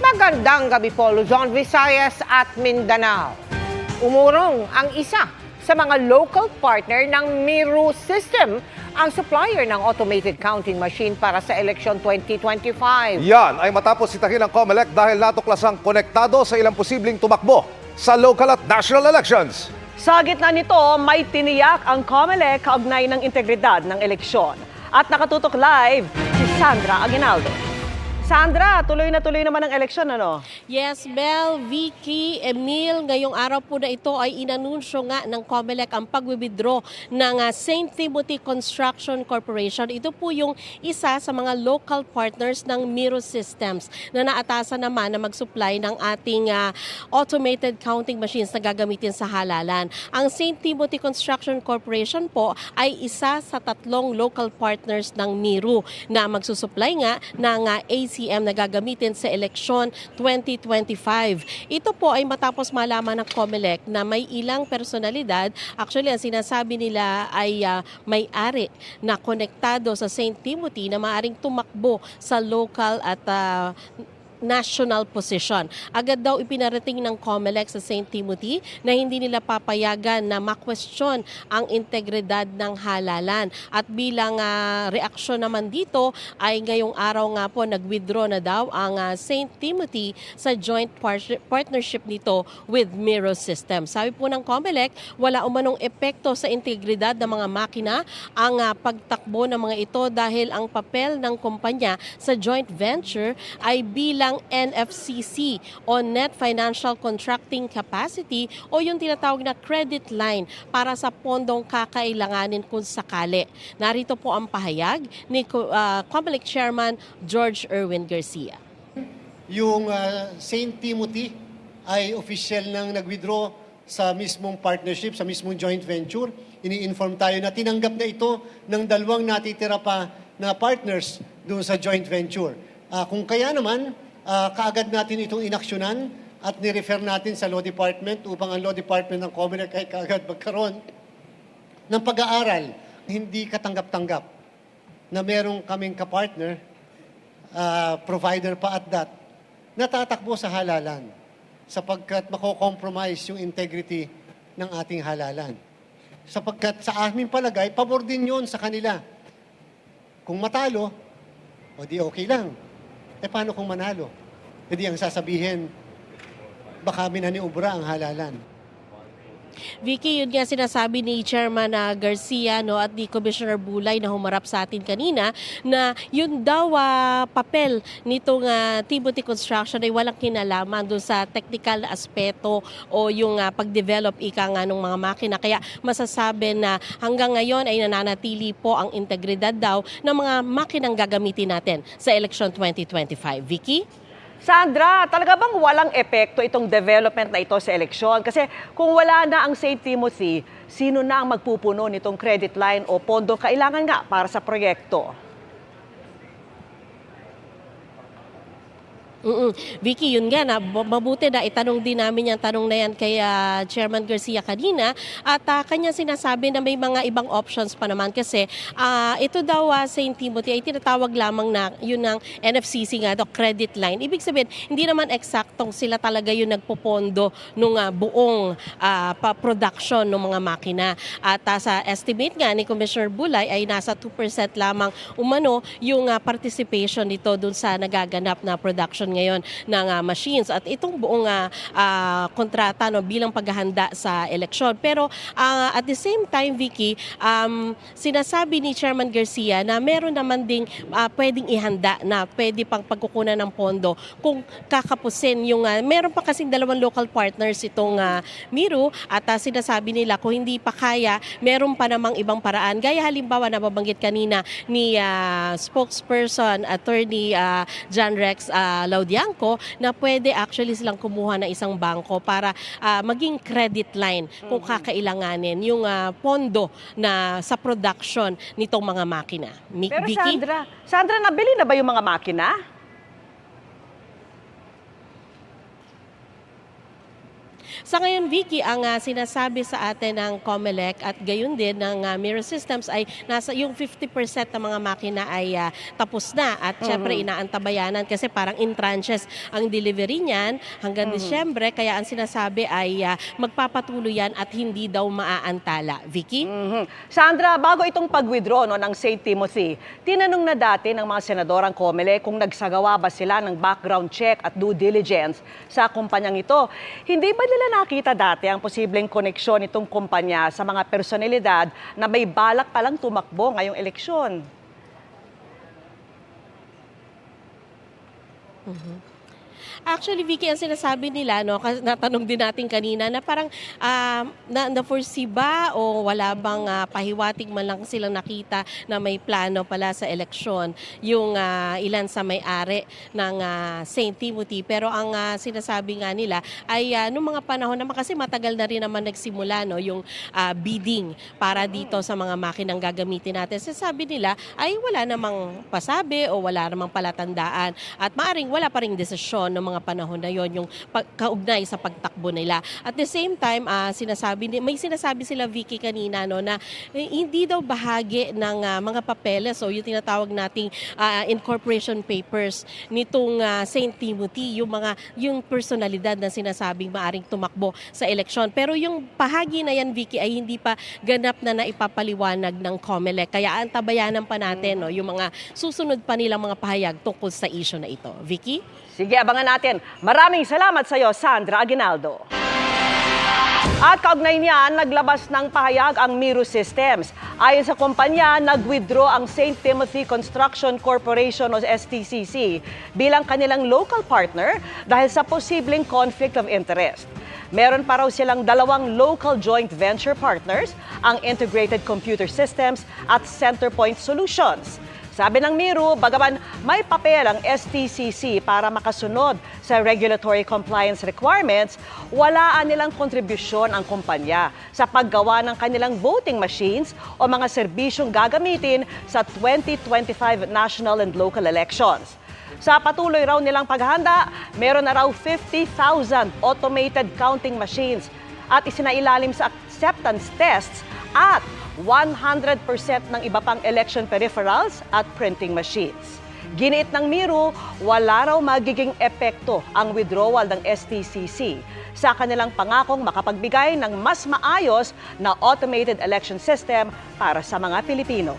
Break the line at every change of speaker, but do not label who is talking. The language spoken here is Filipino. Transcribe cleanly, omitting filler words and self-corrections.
Magandang gabi po, Luzon, Visayas at Mindanao. Umurong ang isa sa mga local partner ng Miru System, ang supplier ng automated counting machine para sa election 2025.
Yan ay matapos sitahin ng COMELEC dahil natuklasang konektado sa ilang posibleng tumakbo sa local at national elections.
Sa gitna nito, may tiniyak ang COMELEC kaugnay ng integridad ng eleksyon. At nakatutok live si Sandra Aguinaldo. Sandra, tuloy naman ang eleksyon, ano?
Yes, Bel, Vicky, Emil, ngayong araw po na ito ay inanunsyo nga ng COMELEC ang pag-withdraw ng St. Timothy Construction Corporation. Ito po yung isa sa mga local partners ng Miru Systems na naatasan naman na mag-supply ng ating automated counting machines na gagamitin sa halalan. Ang St. Timothy Construction Corporation po ay isa sa tatlong local partners ng Miru na magsusupply nga ng ACM na gagamitin sa eleksyon 2025. Ito po ay matapos malaman ng COMELEC na may ilang personalidad, actually ang sinasabi nila ay may-ari na konektado sa St. Timothy na maaaring tumakbo sa local at national position. Agad daw ipinarating ng COMELEC sa St. Timothy na hindi nila papayagan na ma-question ang integridad ng halalan. At bilang reaksyon naman dito ay ngayong araw nga po nag-withdraw na daw ang St. Timothy sa joint partnership nito with Miru System. Sabi po ng COMELEC, wala umanong epekto sa integridad ng mga makina ang pagtakbo ng mga ito dahil ang papel ng kumpanya sa joint venture ay bilang NFCC o Net Financial Contracting Capacity o yung tinatawag na credit line para sa pondong kakailanganin kung sakali. Narito po ang pahayag ni COMELEC Chairman George Erwin Garcia.
Yung St. Timothy ay official nang nag-withdraw sa mismong partnership, sa mismong joint venture. Ini-inform tayo na tinanggap na ito ng dalawang natitira pa na partners doon sa joint venture. Kung kaya naman, kaagad natin itong inaksyonan at nirefer natin sa Law Department upang ang Law Department ng COMELEC ay kaagad magkaroon ng pag-aaral. Hindi katanggap-tanggap na merong kaming kapartner, provider pa at that, natatakbo sa halalan sapagkat mako-compromise yung integrity ng ating halalan. Sapagkat sa aming palagay, pabor din yun sa kanila. Kung matalo, o di okay lang. Paano kung manalo? E di ang sasabihin, baka minaniubra ang halalan.
Vicky, yun nga sinasabi ni Chairman Garcia at ni Commissioner Bulay na humarap sa atin kanina na yun daw papel nitong Timothy Construction ay walang kinalaman doon sa technical na aspeto o yung pag-develop ng mga makina. Kaya masasabi na hanggang ngayon ay nananatili po ang integridad daw ng mga makinang gagamitin natin sa election 2025. Vicky?
Sandra, talaga bang walang epekto itong development na ito sa eleksyon? Kasi kung wala na ang St. Timothy, sino na ang magpupuno nitong credit line o pondo kailangan nga para sa proyekto?
Vicky, yun nga na mabuti na itanong din namin yung tanong na yan kay Chairman Garcia kanina at kanya sinasabi na may mga ibang options pa naman kasi ito daw St. Timothy ay tinatawag lamang na yun ng NFCC nga, credit line. Ibig sabihin, hindi naman eksaktong sila talaga yung nagpopondo nung buong production ng mga makina. At sa estimate nga ni Commissioner Bulay ay nasa 2% lamang umano yung participation nito dun sa nagaganap na production ngayon ng machines at itong buong kontrata bilang paghahanda sa eleksyon. Pero at the same time, Vicky, sinasabi ni Chairman Garcia na meron naman ding pwedeng ihanda na pwede pang pagkukunan ng pondo kung kakapusin yung meron pa kasing dalawang local partners itong Miru at sinasabi nila kung hindi pa kaya, meron pa namang ibang paraan. Gaya halimbawa na babanggit kanina ni spokesperson attorney John Rex Laudianco na pwede actually silang kumuha ng isang bangko para maging credit line kung kakailanganin yung pondo na sa production nitong mga makina.
Pero
Vicky?
Sandra, nabili na ba yung mga makina?
Sa ngayon, Vicky, ang sinasabi sa atin ng COMELEC at gayon din ng Miro Systems ay nasa yung 50% ng mga makina ay tapos na at syempre inaantabayanan kasi parang in tranches ang delivery niyan hanggang Disyembre, kaya ang sinasabi ay magpapatuloy yan at hindi daw maaantala. Vicky?
Sandra, bago itong pag-withdraw ng St. Timothy, tinanong na dati ng mga senador ang COMELEC kung nagsagawa ba sila ng background check at due diligence sa kumpanyang ito. Hindi ba nila nakita dati ang posibleng koneksyon itong kumpanya sa mga personalidad na may balak palang tumakbo ngayong eleksyon?
Actually, Vicky, ang sinasabi nila, no, kasi natanong din natin kanina, na parang na-foresee ba o wala bang pahiwatig man lang silang nakita na may plano pala sa eleksyon yung ilan sa may-ari ng St. Timothy. Pero ang sinasabi nga nila ay noong mga panahon naman, kasi matagal na rin naman nagsimula, no, yung bidding para dito sa mga makinang gagamitin natin. Sinasabi nila ay wala namang pasabi o wala namang palatandaan at maaring wala pa ring desisyon ng mga panahon na yon yung kaugnay sa pagtakbo nila. At the same time, may sinasabi sila, Vicky, kanina, no, na hindi daw bahagi ng mga papeles o yung tinatawag nating incorporation papers nitong St. Timothy, yung personalidad na sinasabing maaring tumakbo sa eleksyon. Pero yung bahagi na yan, Vicky, ay hindi pa ganap na naipapaliwanag ng COMELEC. Kaya antabayanan pa natin, no, yung mga susunod pa nilang mga pahayag tungkol sa issue na ito. Vicky?
Sige, abangan natin. Maraming salamat sa iyo, Sandra Aguinaldo. At kaugnay niyan, naglabas ng pahayag ang Miro Systems. Ayon sa kumpanya, nag-withdraw ang St. Timothy Construction Corporation o STCC bilang kanilang local partner dahil sa posibleng conflict of interest. Meron pa raw silang 2 local joint venture partners, ang Integrated Computer Systems at Centerpoint Solutions. Sabi ng Miro, bagaman may papel ang STCC para makasunod sa regulatory compliance requirements, walaan nilang kontribusyon ang kumpanya sa paggawa ng kanilang voting machines o mga serbisyong gagamitin sa 2025 national and local elections. Sa patuloy raw nilang paghahanda, meron na raw 50,000 automated counting machines at isinailalim sa acceptance tests at 100% ng iba pang election peripherals at printing machines. Giniit ng Miro, wala raw magiging epekto ang withdrawal ng STCC sa kanilang pangakong makapagbigay ng mas maayos na automated election system para sa mga Pilipino.